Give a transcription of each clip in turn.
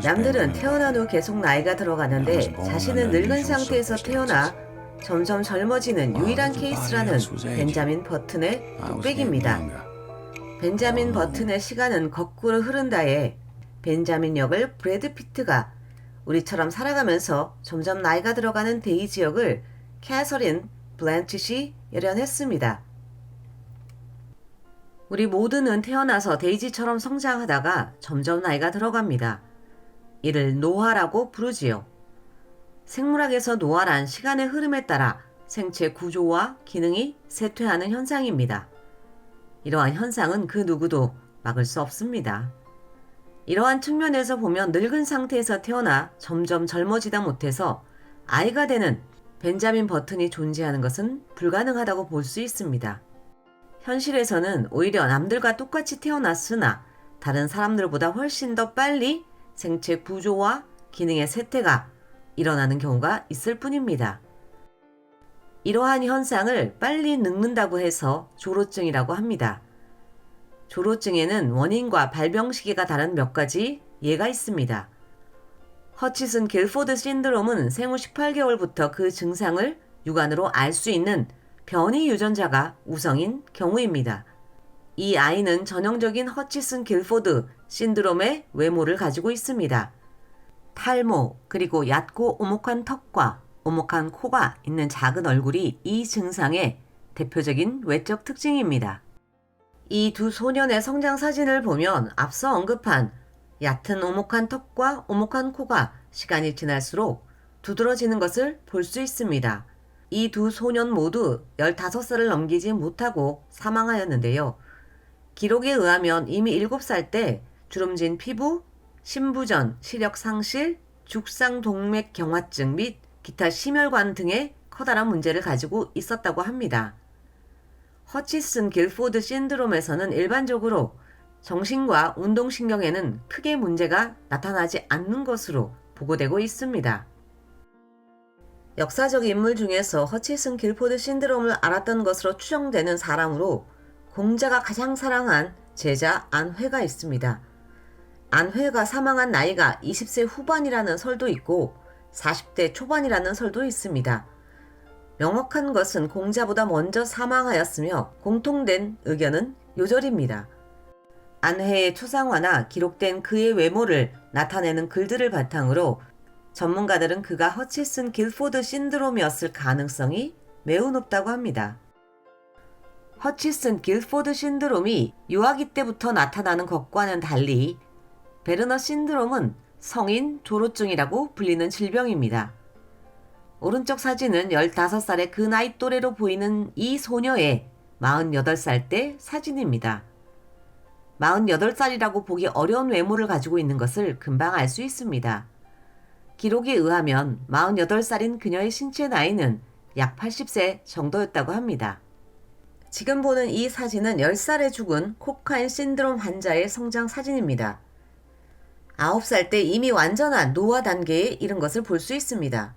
남들은 태어난 후 계속 나이가 들어가는데 자신은 늙은 상태에서 태어나 점점 젊어지는 유일한 케이스라는 벤자민 버튼의 뚝배기입니다. 벤자민 버튼의 시간은 거꾸로 흐른다에 벤자민 역을 브래드 피트가 우리처럼 살아가면서 점점 나이가 들어가는 데이지 역을 캐서린 블랜치시 열연했습니다. 우리 모두는 태어나서 데이지처럼 성장하다가 점점 나이가 들어갑니다. 이를 노화라고 부르지요. 생물학에서 노화란 시간의 흐름에 따라 생체 구조와 기능이 쇠퇴하는 현상입니다. 이러한 현상은 그 누구도 막을 수 없습니다. 이러한 측면에서 보면 늙은 상태에서 태어나 점점 젊어지다 못해서 아이가 되는 벤자민 버튼이 존재하는 것은 불가능하다고 볼 수 있습니다. 현실에서는 오히려 남들과 똑같이 태어났으나 다른 사람들보다 훨씬 더 빨리 생체 구조와 기능의 쇠퇴가 일어나는 경우가 있을 뿐입니다. 이러한 현상을 빨리 늙는다고 해서 조로증이라고 합니다. 조로증에는 원인과 발병 시기가 다른 몇 가지 예가 있습니다. 허치슨 길포드 신드롬은 생후 18개월부터 그 증상을 육안으로 알 수 있는 변이 유전자가 우성인 경우입니다. 이 아이는 전형적인 허치슨 길포드 신드롬의 외모를 가지고 있습니다. 탈모, 그리고 얕고 오목한 턱과 오목한 코가 있는 작은 얼굴이 이 증상의 대표적인 외적 특징입니다. 이 두 소년의 성장 사진을 보면 앞서 언급한 얕은 오목한 턱과 오목한 코가 시간이 지날수록 두드러지는 것을 볼 수 있습니다. 이 두 소년 모두 15살을 넘기지 못하고 사망하였는데요. 기록에 의하면 이미 7살 때 주름진 피부, 심부전, 시력 상실, 죽상동맥경화증 및 기타 심혈관 등의 커다란 문제를 가지고 있었다고 합니다. 허치슨 길포드 신드롬에서는 일반적으로 정신과 운동신경에는 크게 문제가 나타나지 않는 것으로 보고되고 있습니다. 역사적 인물 중에서 허치슨 길포드 신드롬을 알았던 것으로 추정되는 사람으로 공자가 가장 사랑한 제자 안회가 있습니다. 안회가 사망한 나이가 20세 후반이라는 설도 있고 40대 초반이라는 설도 있습니다. 명확한 것은 공자보다 먼저 사망하였으며 공통된 의견은 요절입니다. 안회의 초상화나 기록된 그의 외모를 나타내는 글들을 바탕으로 전문가들은 그가 허치슨 길포드 신드롬이었을 가능성이 매우 높다고 합니다. 허치슨 길포드 신드롬이 유아기 때부터 나타나는 것과는 달리 베르너 신드롬은 성인 조로증이라고 불리는 질병입니다. 오른쪽 사진은 15살의 그 나이 또래로 보이는 이 소녀의 48살 때 사진입니다. 48살이라고 보기 어려운 외모를 가지고 있는 것을 금방 알 수 있습니다. 기록에 의하면 48살인 그녀의 신체 나이는 약 80세 정도였다고 합니다. 지금 보는 이 사진은 10살에 죽은 코카인 신드롬 환자의 성장 사진입니다. 9살 때 이미 완전한 노화 단계에 이른 것을 볼 수 있습니다.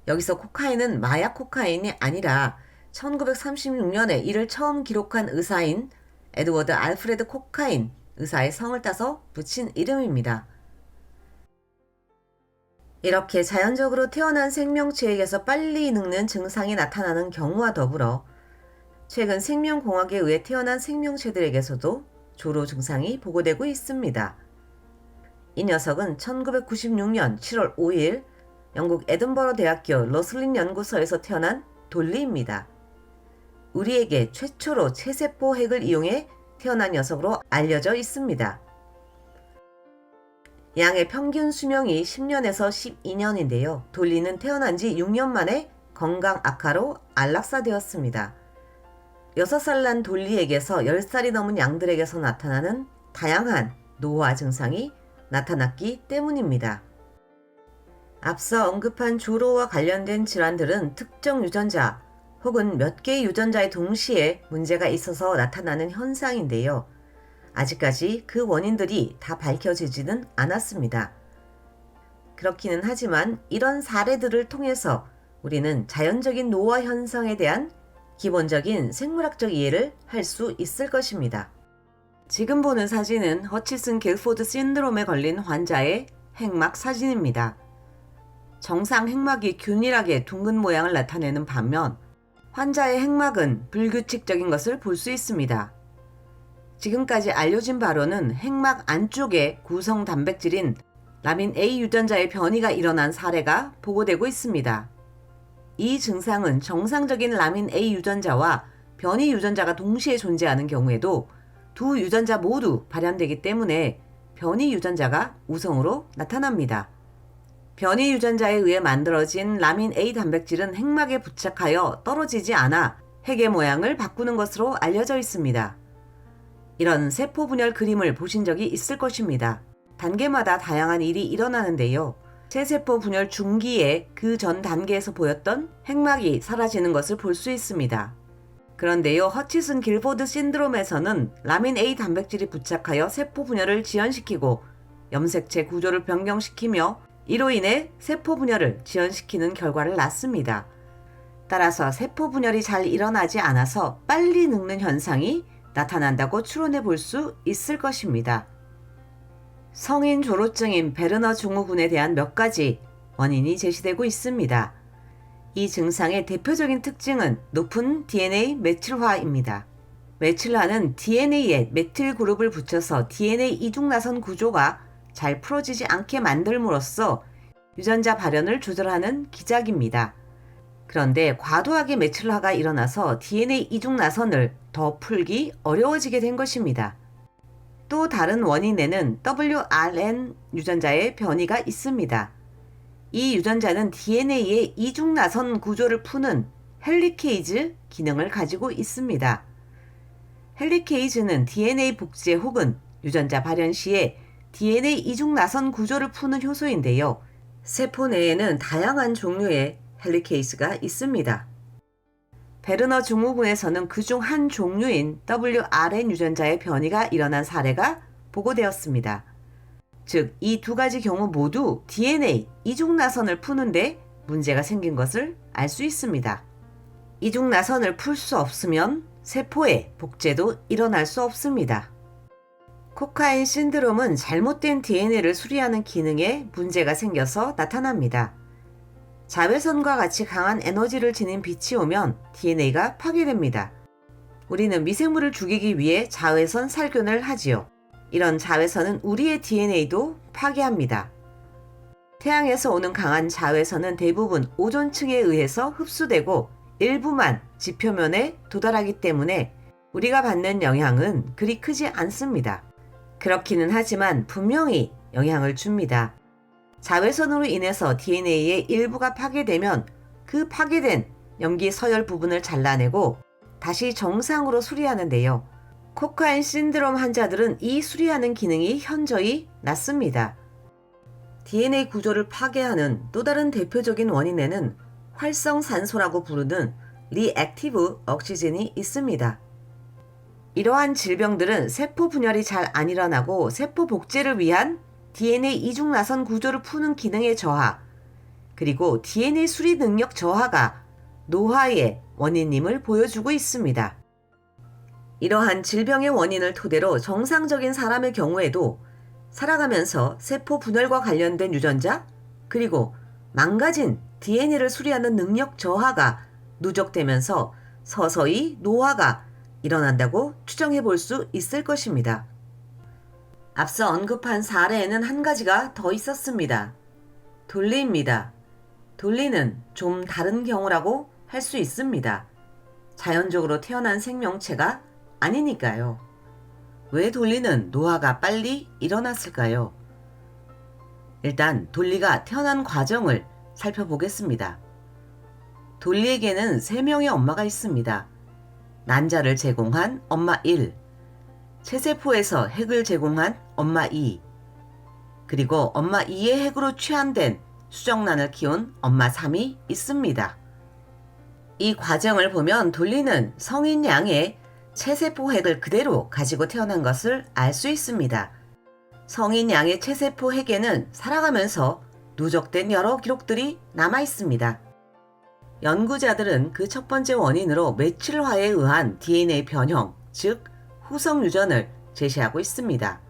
여기서 코카인은 마약 코카인이 아니라 1936년에 이를 처음 기록한 의사인 에드워드 알프레드 코카인 의사의 성을 따서 붙인 이름입니다. 이렇게 자연적으로 태어난 생명체에게서 빨리 늙는 증상이 나타나는 경우와 더불어 최근 생명공학에 의해 태어난 생명체들에게서도 조로 증상이 보고되고 있습니다. 이 녀석은 1996년 7월 5일 영국 에든버러 대학교 러슬린 연구소에서 태어난 돌리입니다. 우리에게 최초로 체세포 핵을 이용해 태어난 녀석으로 알려져 있습니다. 양의 평균 수명이 10년에서 12년인데요. 돌리는 태어난 지 6년 만에 건강 악화로 안락사되었습니다. 6살 난 돌리에게서 10살이 넘은 양들에게서 나타나는 다양한 노화 증상이 나타났기 때문입니다. 앞서 언급한 조로와 관련된 질환들은 특정 유전자 혹은 몇 개의 유전자에 동시에 문제가 있어서 나타나는 현상인데요. 아직까지 그 원인들이 다 밝혀지지는 않았습니다. 그렇기는 하지만 이런 사례들을 통해서 우리는 자연적인 노화 현상에 대한 기본적인 생물학적 이해를 할 수 있을 것입니다. 지금 보는 사진은 허치슨 길포드 신드롬에 걸린 환자의 핵막 사진입니다. 정상 핵막이 균일하게 둥근 모양을 나타내는 반면 환자의 핵막은 불규칙적인 것을 볼 수 있습니다. 지금까지 알려진 바로는 핵막 안쪽에 구성 단백질인 라민 A 유전자의 변이가 일어난 사례가 보고되고 있습니다. 이 증상은 정상적인 라민 A 유전자와 변이 유전자가 동시에 존재하는 경우에도 두 유전자 모두 발현되기 때문에 변이 유전자가 우성으로 나타납니다. 변이 유전자에 의해 만들어진 라민 A 단백질은 핵막에 부착하여 떨어지지 않아 핵의 모양을 바꾸는 것으로 알려져 있습니다. 이런 세포 분열 그림을 보신 적이 있을 것입니다. 단계마다 다양한 일이 일어나는데요. 세세포 분열 중기에 그 전 단계에서 보였던 핵막이 사라지는 것을 볼 수 있습니다. 그런데요, 허치슨 길포드 신드롬에서는 라민 A 단백질이 부착하여 세포 분열을 지연시키고 염색체 구조를 변경시키며 이로 인해 세포 분열을 지연시키는 결과를 낳습니다. 따라서 세포 분열이 잘 일어나지 않아서 빨리 늙는 현상이 나타난다고 추론해 볼 수 있을 것입니다. 성인 조로증인 베르너 증후군에 대한 몇 가지 원인이 제시되고 있습니다. 이 증상의 대표적인 특징은 높은 DNA 메틸화입니다. 메틸화는 DNA에 메틸 그룹을 붙여서 DNA 이중나선 구조가 잘 풀어지지 않게 만들므로써 유전자 발현을 조절하는 기작입니다. 그런데 과도하게 메틸화가 일어나서 DNA 이중나선을 더 풀기 어려워지게 된 것입니다. 또 다른 원인에는 WRN 유전자의 변이가 있습니다. 이 유전자는 DNA의 이중나선 구조를 푸는 헬리케이즈 기능을 가지고 있습니다. 헬리케이즈는 DNA 복제 혹은 유전자 발현 시에 DNA 이중나선 구조를 푸는 효소인데요. 세포 내에는 다양한 종류의 헬리케이즈가 있습니다. 베르너 증후군에서는 그중 한 종류인 WRN 유전자의 변이가 일어난 사례가 보고되었습니다. 즉, 이 두 가지 경우 모두 DNA 이중나선을 푸는데 문제가 생긴 것을 알 수 있습니다. 이중나선을 풀 수 없으면 세포의 복제도 일어날 수 없습니다. 코카인 신드롬은 잘못된 DNA를 수리하는 기능에 문제가 생겨서 나타납니다. 자외선과 같이 강한 에너지를 지닌 빛이 오면 DNA가 파괴됩니다. 우리는 미생물을 죽이기 위해 자외선 살균을 하지요. 이런 자외선은 우리의 DNA도 파괴합니다. 태양에서 오는 강한 자외선은 대부분 오존층에 의해서 흡수되고 일부만 지표면에 도달하기 때문에 우리가 받는 영향은 그리 크지 않습니다. 그렇기는 하지만 분명히 영향을 줍니다. 자외선으로 인해서 DNA의 일부가 파괴되면 그 파괴된 염기 서열 부분을 잘라내고 다시 정상으로 수리하는데요. 코카인 신드롬 환자들은 이 수리하는 기능이 현저히 낮습니다. DNA 구조를 파괴하는 또 다른 대표적인 원인에는 활성산소라고 부르는 리액티브 옥시젠이 있습니다. 이러한 질병들은 세포 분열이 잘 안 일어나고 세포 복제를 위한 DNA 이중나선 구조를 푸는 기능의 저하, 그리고 DNA 수리 능력 저하가 노화의 원인임을 보여주고 있습니다. 이러한 질병의 원인을 토대로 정상적인 사람의 경우에도 살아가면서 세포 분열과 관련된 유전자, 그리고 망가진 DNA를 수리하는 능력 저하가 누적되면서 서서히 노화가 일어난다고 추정해 볼 수 있을 것입니다. 앞서 언급한 사례에는 한 가지가 더 있었습니다. 돌리입니다. 돌리는 좀 다른 경우라고 할 수 있습니다. 자연적으로 태어난 생명체가 아니니까요. 왜 돌리는 노화가 빨리 일어났을까요? 일단 돌리가 태어난 과정을 살펴보겠습니다. 돌리에게는 3명의 엄마가 있습니다. 난자를 제공한 엄마 1, 체세포에서 핵을 제공한 엄마 2, 그리고 엄마 2의 핵으로 취한된 수정란을 키운 엄마 3이 있습니다. 이 과정을 보면 돌리는 성인 양의 체세포 핵을 그대로 가지고 태어난 것을 알 수 있습니다. 성인 양의 체세포 핵에는 살아가면서 누적된 여러 기록들이 남아 있습니다. 연구자들은 그 첫 번째 원인으로 메틸화에 의한 DNA 변형, 즉 후성 유전을 제시하고 있습니다.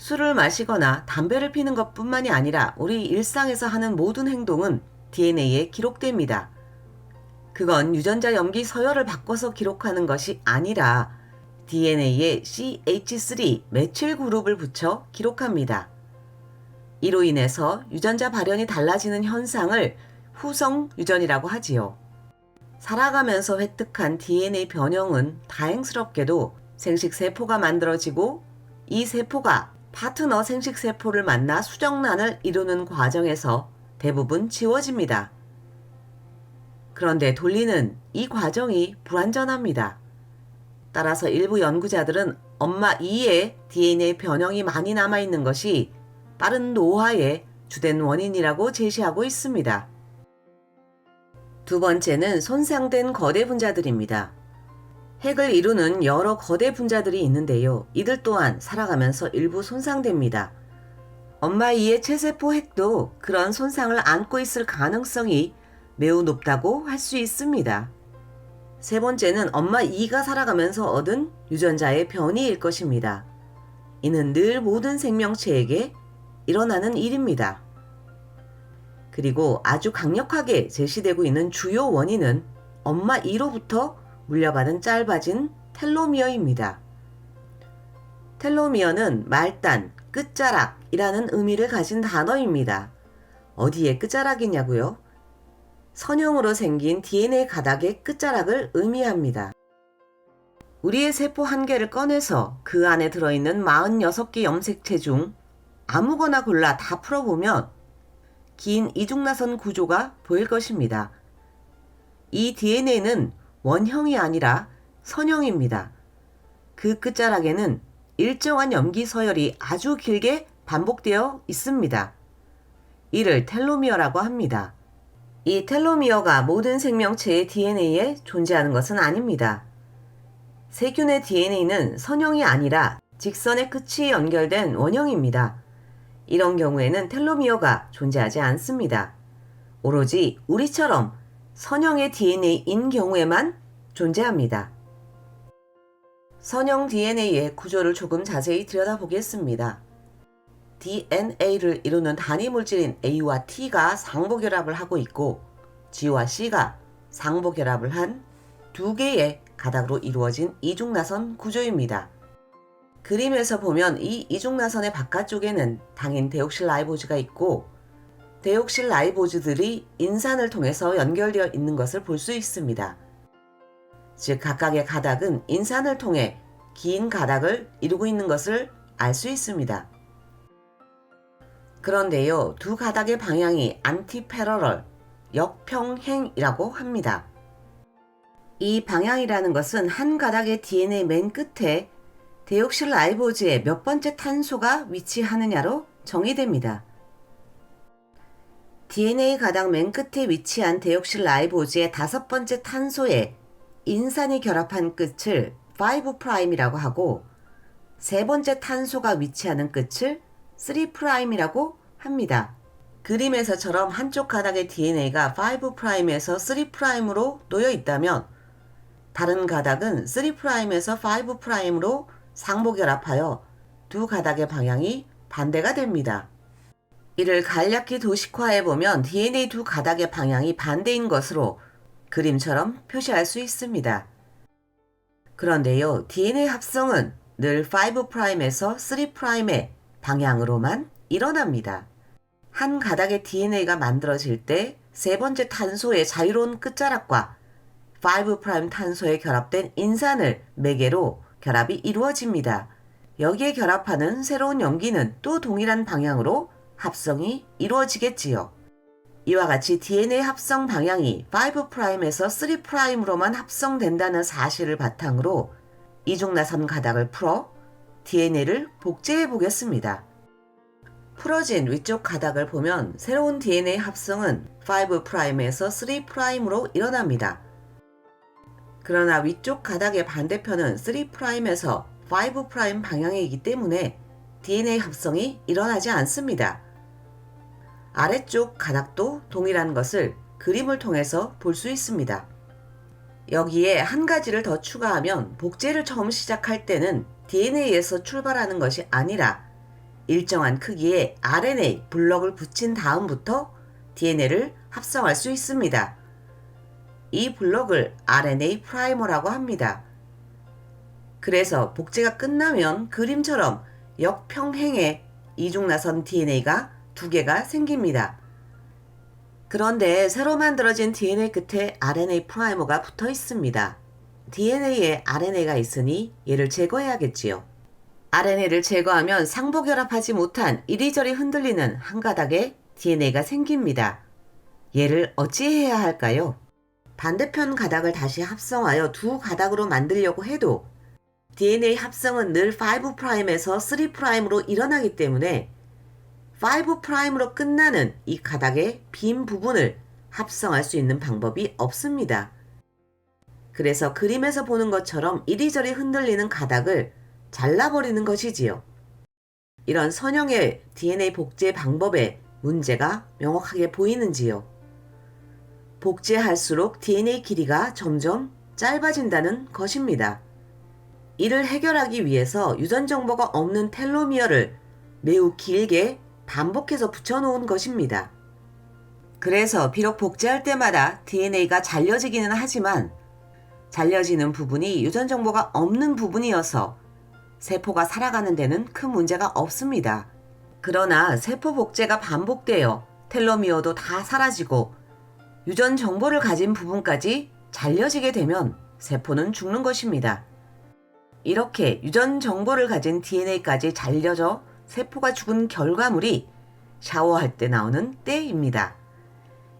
술을 마시거나 담배를 피는 것뿐만이 아니라 우리 일상에서 하는 모든 행동은 DNA에 기록됩니다. 그건 유전자 염기 서열을 바꿔서 기록하는 것이 아니라 DNA에 CH3 메칠 그룹을 붙여 기록합니다. 이로 인해서 유전자 발현이 달라지는 현상을 후성 유전이라고 하지요. 살아가면서 획득한 DNA 변형은 다행스럽게도 생식세포가 만들어지고 이 세포가 파트너 생식세포를 만나 수정란을 이루는 과정에서 대부분 지워집니다. 그런데 돌리는 이 과정이 불완전합니다. 따라서 일부 연구자들은 엄마 E의 DNA 변형이 많이 남아있는 것이 빠른 노화의 주된 원인이라고 제시하고 있습니다. 두 번째는 손상된 거대 분자들입니다. 핵을 이루는 여러 거대 분자들이 있는데요. 이들 또한 살아가면서 일부 손상됩니다. 엄마 E의 체세포 핵도 그런 손상을 안고 있을 가능성이 매우 높다고 할 수 있습니다. 세 번째는 엄마 E가 살아가면서 얻은 유전자의 변이일 것입니다. 이는 늘 모든 생명체에게 일어나는 일입니다. 그리고 아주 강력하게 제시되고 있는 주요 원인은 엄마 E로부터 물려받은 짧아진 텔로미어입니다. 텔로미어는 말단, 끝자락이라는 의미를 가진 단어입니다. 어디에 끝자락이냐고요? 선형으로 생긴 DNA 가닥의 끝자락을 의미합니다. 우리의 세포 한 개를 꺼내서 그 안에 들어있는 46개 염색체 중 아무거나 골라 다 풀어보면 긴 이중나선 구조가 보일 것입니다. 이 DNA는 원형이 아니라 선형입니다. 그 끝자락에는 일정한 염기 서열이 아주 길게 반복되어 있습니다. 이를 텔로미어라고 합니다. 이 텔로미어가 모든 생명체의 DNA에 존재하는 것은 아닙니다. 세균의 DNA는 선형이 아니라 직선의 끝이 연결된 원형입니다. 이런 경우에는 텔로미어가 존재하지 않습니다. 오로지 우리처럼 선형의 DNA인 경우에만 존재합니다. 선형 DNA의 구조를 조금 자세히 들여다보겠습니다. DNA를 이루는 단위 물질인 A와 T가 상보결합을 하고 있고 G와 C가 상보결합을 한 두 개의 가닥으로 이루어진 이중나선 구조입니다. 그림에서 보면 이 이중나선의 바깥쪽에는 당인 데옥실라이보즈가 있고 데옥실라이보즈들이 인산을 통해서 연결되어 있는 것을 볼 수 있습니다. 즉 각각의 가닥은 인산을 통해 긴 가닥을 이루고 있는 것을 알 수 있습니다. 그런데요, 두 가닥의 방향이 안티패러럴, 역평행이라고 합니다. 이 방향이라는 것은 한 가닥의 DNA 맨 끝에 데옥실라이보즈의 몇 번째 탄소가 위치하느냐로 정의됩니다. DNA 가닥 맨 끝에 위치한 데옥실라이보즈의 5번째 탄소에 인산이 결합한 끝을 5'이라고 하고 세 번째 탄소가 위치하는 끝을 3'이라고 합니다. 그림에서처럼 한쪽 가닥의 DNA가 5'에서 3'으로 놓여 있다면 다른 가닥은 3'에서 5'으로 상보결합하여 두 가닥의 방향이 반대가 됩니다. 이를 간략히 도식화해보면 DNA 두 가닥의 방향이 반대인 것으로 그림처럼 표시할 수 있습니다. 그런데요, DNA 합성은 늘 5'에서 3'의 방향으로만 일어납니다. 한 가닥의 DNA가 만들어질 때 세 번째 탄소의 자유로운 끝자락과 5' 탄소에 결합된 인산을 매개로 결합이 이루어집니다. 여기에 결합하는 새로운 염기는 또 동일한 방향으로 합성이 이루어지겠지요. 이와 같이 DNA 합성 방향이 5'에서 3'으로만 합성된다는 사실을 바탕으로 이중나선 가닥을 풀어 DNA를 복제해 보겠습니다. 풀어진 위쪽 가닥을 보면 새로운 DNA 합성은 5'에서 3'으로 일어납니다. 그러나 위쪽 가닥의 반대편은 3'에서 5' 방향이기 때문에 DNA 합성이 일어나지 않습니다. 아래쪽 가닥도 동일한 것을 그림을 통해서 볼 수 있습니다. 여기에 한 가지를 더 추가하면 복제를 처음 시작할 때는 DNA에서 출발하는 것이 아니라 일정한 크기의 RNA 블럭을 붙인 다음부터 DNA를 합성할 수 있습니다. 이 블럭을 RNA 프라이머라고 합니다. 그래서 복제가 끝나면 그림처럼 역평행의 이중나선 DNA가 두 개가 생깁니다. 그런데 새로 만들어진 DNA 끝에 RNA 프라이머가 붙어 있습니다. DNA에 RNA가 있으니 얘를 제거해야겠지요. RNA를 제거하면 상보결합하지 못한 이리저리 흔들리는 한 가닥의 DNA가 생깁니다. 얘를 어찌해야 할까요? 반대편 가닥을 다시 합성하여 두 가닥으로 만들려고 해도 DNA 합성은 늘 5'에서 3'으로 일어나기 때문에 5'으로 끝나는 이 가닥의 빈 부분을 합성할 수 있는 방법이 없습니다. 그래서 그림에서 보는 것처럼 이리저리 흔들리는 가닥을 잘라버리는 것이지요. 이런 선형의 DNA 복제 방법에 문제가 명확하게 보이는지요. 복제할수록 DNA 길이가 점점 짧아진다는 것입니다. 이를 해결하기 위해서 유전 정보가 없는 텔로미어를 매우 길게 반복해서 붙여놓은 것입니다. 그래서 비록 복제할 때마다 DNA가 잘려지기는 하지만 잘려지는 부분이 유전 정보가 없는 부분이어서 세포가 살아가는 데는 큰 문제가 없습니다. 그러나 세포 복제가 반복되어 텔로미어도 다 사라지고 유전 정보를 가진 부분까지 잘려지게 되면 세포는 죽는 것입니다. 이렇게 유전 정보를 가진 DNA까지 잘려져 세포가 죽은 결과물이 샤워할 때 나오는 때입니다.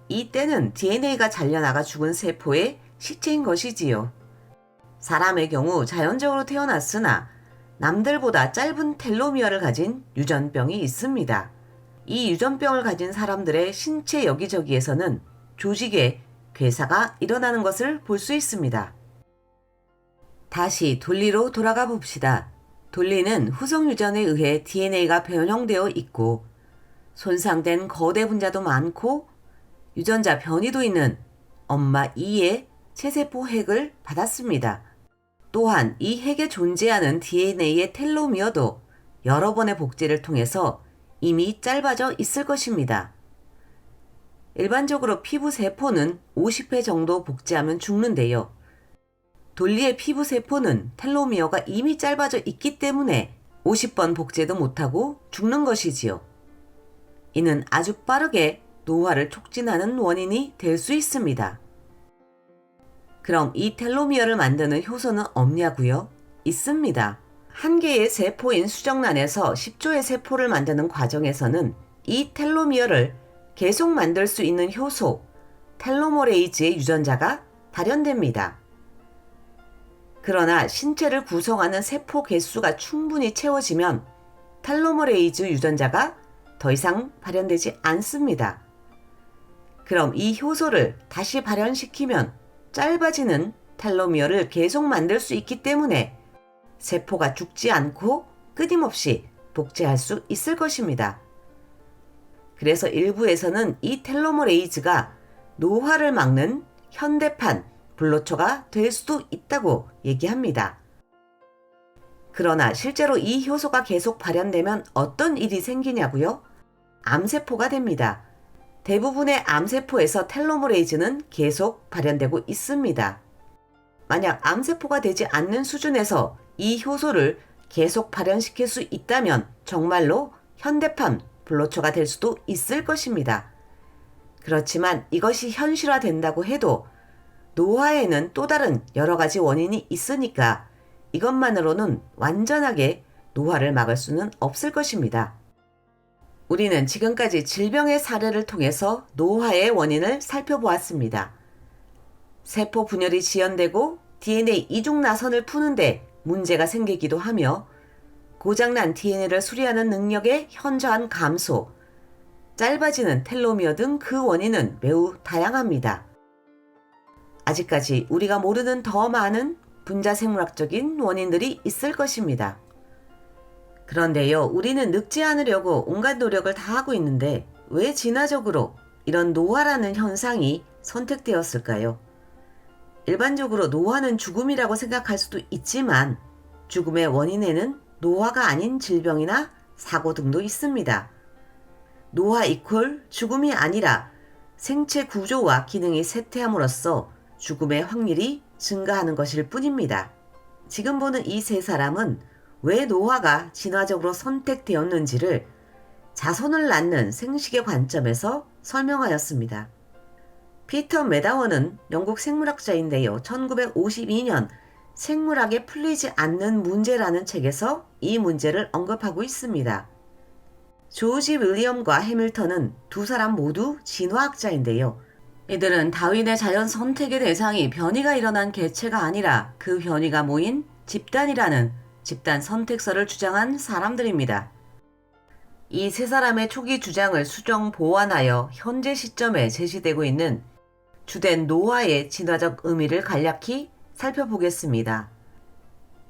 이 때는 DNA가 잘려나가 죽은 세포의 시체인 것이지요. 사람의 경우 자연적으로 태어났으나 남들보다 짧은 텔로미어를 가진 유전병이 있습니다. 이 유전병을 가진 사람들의 신체 여기저기에서는 조직에 괴사가 일어나는 것을 볼 수 있습니다. 다시 돌리로 돌아가 봅시다. 돌리는 후속 유전에 의해 DNA가 변형되어 있고 손상된 거대 분자도 많고 유전자 변이도 있는 엄마 E의 체세포 핵을 받았습니다. 또한 이 핵에 존재하는 DNA의 텔로미어도 여러 번의 복제를 통해서 이미 짧아져 있을 것입니다. 일반적으로 피부 세포는 50회 정도 복제하면 죽는데요. 돌리의 피부 세포는 텔로미어가 이미 짧아져 있기 때문에 50번 복제도 못하고 죽는 것이지요. 이는 아주 빠르게 노화를 촉진하는 원인이 될 수 있습니다. 그럼 이 텔로미어를 만드는 효소는 없냐고요? 있습니다. 한 개의 세포인 수정란에서 10조의 세포를 만드는 과정에서는 이 텔로미어를 계속 만들 수 있는 효소, 텔로머레이즈의 유전자가 발현됩니다. 그러나 신체를 구성하는 세포 개수가 충분히 채워지면 텔로머레이즈 유전자가 더 이상 발현되지 않습니다. 그럼 이 효소를 다시 발현시키면 짧아지는 텔로미어를 계속 만들 수 있기 때문에 세포가 죽지 않고 끊임없이 복제할 수 있을 것입니다. 그래서 일부에서는 이 텔로머레이즈가 노화를 막는 현대판 불로초가 될 수도 있다고 얘기합니다. 그러나 실제로 이 효소가 계속 발현되면 어떤 일이 생기냐고요? 암세포가 됩니다. 대부분의 암세포에서 텔로머레이즈는 계속 발현되고 있습니다. 만약 암세포가 되지 않는 수준에서 이 효소를 계속 발현시킬 수 있다면 정말로 현대판 불로초가 될 수도 있을 것입니다. 그렇지만 이것이 현실화된다고 해도 노화에는 또 다른 여러 가지 원인이 있으니까 이것만으로는 완전하게 노화를 막을 수는 없을 것입니다. 우리는 지금까지 질병의 사례를 통해서 노화의 원인을 살펴보았습니다. 세포 분열이 지연되고 DNA 이중나선을 푸는데 문제가 생기기도 하며 고장난 DNA를 수리하는 능력의 현저한 감소, 짧아지는 텔로미어 등 그 원인은 매우 다양합니다. 아직까지 우리가 모르는 더 많은 분자생물학적인 원인들이 있을 것입니다. 그런데요, 우리는 늙지 않으려고 온갖 노력을 다 하고 있는데 왜 진화적으로 이런 노화라는 현상이 선택되었을까요? 일반적으로 노화는 죽음이라고 생각할 수도 있지만 죽음의 원인에는 노화가 아닌 질병이나 사고 등도 있습니다. 노화 이퀄 죽음이 아니라 생체 구조와 기능이 쇠퇴함으로써 죽음의 확률이 증가하는 것일 뿐입니다. 지금 보는 이 세 사람은 왜 노화가 진화적으로 선택되었는지를 자손을 낳는 생식의 관점에서 설명하였습니다. 피터 메다워는 영국 생물학자인데요. 1952년 생물학에 풀리지 않는 문제라는 책에서 이 문제를 언급하고 있습니다. 조지 윌리엄과 해밀턴은 두 사람 모두 진화학자인데요. 이들은 다윈의 자연 선택의 대상이 변이가 일어난 개체가 아니라 그 변이가 모인 집단이라는 집단 선택설을 주장한 사람들입니다. 이 세 사람의 초기 주장을 수정 보완하여 현재 시점에 제시되고 있는 주된 노화의 진화적 의미를 간략히 살펴보겠습니다.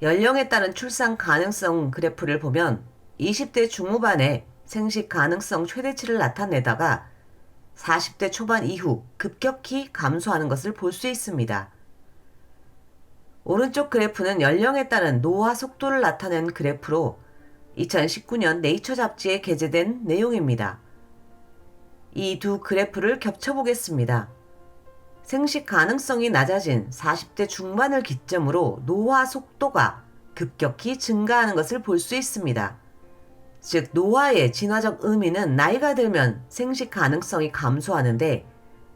연령에 따른 출산 가능성 그래프를 보면 20대 중후반에 생식 가능성 최대치를 나타내다가 40대 초반 이후 급격히 감소하는 것을 볼 수 있습니다. 오른쪽 그래프는 연령에 따른 노화 속도를 나타낸 그래프로 2019년 네이처 잡지에 게재된 내용입니다. 이 두 그래프를 겹쳐보겠습니다. 생식 가능성이 낮아진 40대 중반을 기점으로 노화 속도가 급격히 증가하는 것을 볼 수 있습니다. 즉 노화의 진화적 의미는 나이가 들면 생식 가능성이 감소하는데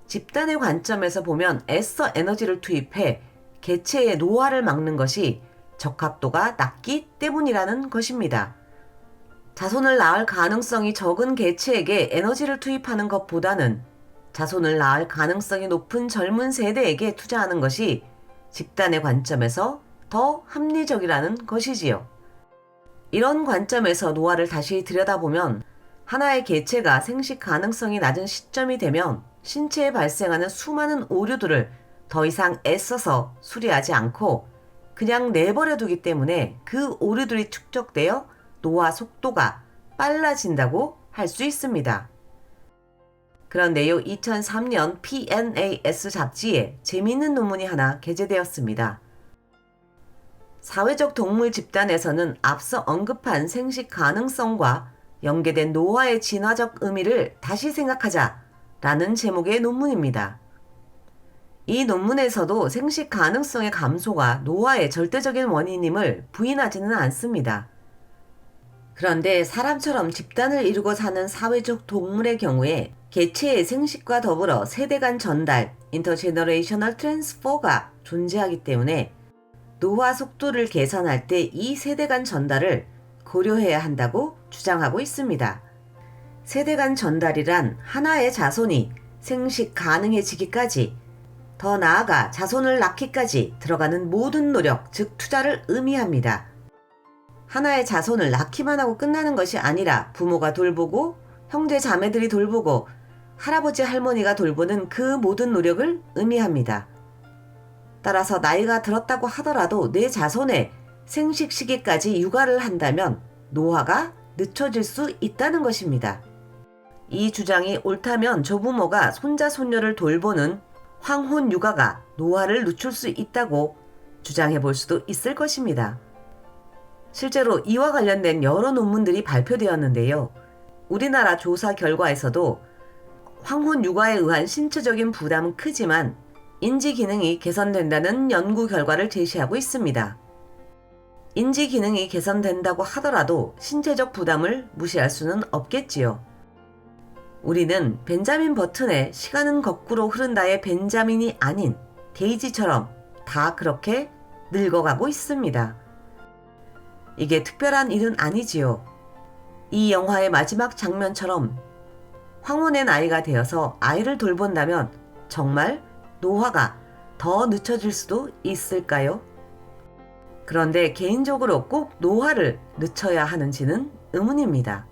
집단의 관점에서 보면 애써 에너지를 투입해 개체의 노화를 막는 것이 적합도가 낮기 때문이라는 것입니다. 자손을 낳을 가능성이 적은 개체에게 에너지를 투입하는 것보다는 자손을 낳을 가능성이 높은 젊은 세대에게 투자하는 것이 집단의 관점에서 더 합리적이라는 것이지요. 이런 관점에서 노화를 다시 들여다보면 하나의 개체가 생식 가능성이 낮은 시점이 되면 신체에 발생하는 수많은 오류들을 더 이상 애써서 수리하지 않고 그냥 내버려 두기 때문에 그 오류들이 축적되어 노화 속도가 빨라진다고 할 수 있습니다. 그런데요, 2003년 PNAS 잡지에 재미있는 논문이 하나 게재되었습니다. 사회적 동물 집단에서는 앞서 언급한 생식 가능성과 연계된 노화의 진화적 의미를 다시 생각하자 라는 제목의 논문입니다. 이 논문에서도 생식 가능성의 감소가 노화의 절대적인 원인임을 부인하지는 않습니다. 그런데 사람처럼 집단을 이루고 사는 사회적 동물의 경우에 개체의 생식과 더불어 세대 간 전달, 인터제너레이셔널 트랜스퍼가 존재하기 때문에 노화 속도를 계산할 때 이 세대 간 전달을 고려해야 한다고 주장하고 있습니다. 세대 간 전달이란 하나의 자손이 생식 가능해지기까지, 더 나아가 자손을 낳기까지 들어가는 모든 노력, 즉 투자를 의미합니다. 하나의 자손을 낳기만 하고 끝나는 것이 아니라 부모가 돌보고 형제 자매들이 돌보고 할아버지 할머니가 돌보는 그 모든 노력을 의미합니다. 따라서 나이가 들었다고 하더라도 내 자손의 생식 시기까지 육아를 한다면 노화가 늦춰질 수 있다는 것입니다. 이 주장이 옳다면 조부모가 손자 손녀를 돌보는 황혼 육아가 노화를 늦출 수 있다고 주장해 볼 수도 있을 것입니다. 실제로 이와 관련된 여러 논문들이 발표되었는데요. 우리나라 조사 결과에서도 황혼 육아에 의한 신체적인 부담은 크지만 인지 기능이 개선된다는 연구 결과를 제시하고 있습니다. 인지 기능이 개선된다고 하더라도 신체적 부담을 무시할 수는 없겠지요. 우리는 벤자민 버튼의 시간은 거꾸로 흐른다의 벤자민이 아닌 데이지처럼 다 그렇게 늙어가고 있습니다. 이게 특별한 일은 아니지요. 이 영화의 마지막 장면처럼 황혼의 나이가 되어서 아이를 돌본다면 정말 노화가 더 늦춰질 수도 있을까요? 그런데 개인적으로 꼭 노화를 늦춰야 하는지는 의문입니다.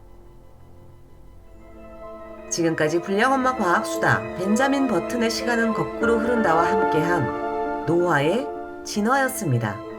지금까지 불량엄마 과학수다 벤자민 버튼의 시간은 거꾸로 흐른다와 함께한 노화의 진화였습니다.